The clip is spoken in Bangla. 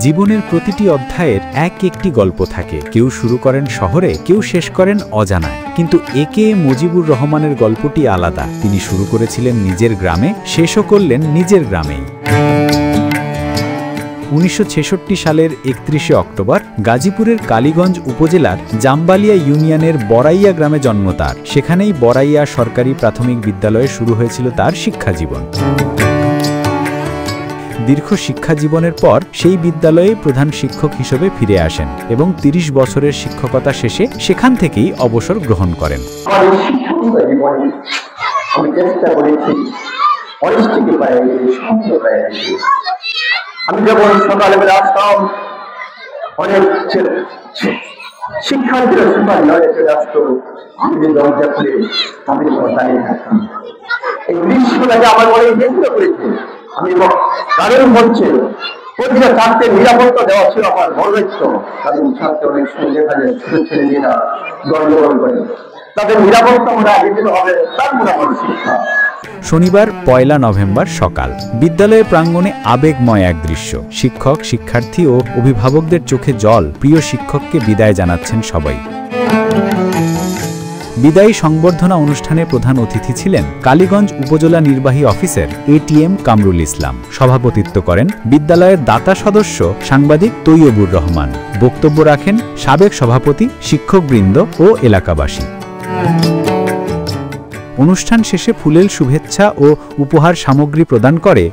জীবনের প্রতিটি অধ্যায়ের একটি গল্প থাকে। কেউ শুরু করেন শহরে, কেউ শেষ করেন অজানায়। কিন্তু একে মুজিবুর রহমানের গল্পটি আলাদা। তিনি শুরু করেছিলেন নিজের গ্রামে, শেষও করলেন নিজের গ্রামেই। 1966 সালের 31শে অক্টোবর গাজীপুরের কালীগঞ্জ উপজেলার জামবালিয়া ইউনিয়নের বড়াইয়া গ্রামে জন্ম তার। সেখানেই বড়াইয়া সরকারি প্রাথমিক বিদ্যালয়ে শুরু হয়েছিল তার শিক্ষাজীবন। দীর্ঘ শিক্ষাজীবনের পর সেই বিদ্যালয়ে প্রধান শিক্ষক হিসেবে ফিরে আসেন এবং 30 বছরের শিক্ষকতা শেষে সেখান থেকেই অবসর গ্রহণ করেন। আমি যখন সকালবেলা আসতাম, অনেক শিক্ষার্থীরা সকালে চলে আসতো, আমি দরজা খুলে তাদের দাঁড়িয়ে থাকতাম। এই দৃশ্যটাকে আমার মনে কেন্দ্র করেছে। আমি কারণ হচ্ছে প্রতিটা ছাত্রের নিরাপত্তা দেওয়া ছিল আমার বড় দায়িত্ব। তাদের ছাত্র অনেক সময় দেখা যায় ছোট ছেলেমেয়েরা গণ্ডগোল করে, তাদের নিরাপত্তা মনে আগে দিতে হবে, তার মনে শিক্ষা। শনিবার 1 নভেম্বর সকাল, বিদ্যালয়ের প্রাঙ্গণে আবেগময় এক দৃশ্য। শিক্ষক, শিক্ষার্থী ও অভিভাবকদের চোখে জল। প্রিয় শিক্ষককে বিদায় জানাচ্ছেন সবাই। বিদায়ী সংবর্ধনা অনুষ্ঠানে প্রধান অতিথি ছিলেন কালীগঞ্জ উপজেলা নির্বাহী অফিসার ATM কামরুল ইসলাম। সভাপতিত্ব করেন বিদ্যালয়ের দাতা সদস্য সাংবাদিক তৈয়বুর রহমান। বক্তব্য রাখেন সাবেক সভাপতি, শিক্ষকবৃন্দ ও এলাকাবাসী। অনুষ্ঠান শেষে ফুলেল শুভেচ্ছা ও উপহার সামগ্রী প্রদান করে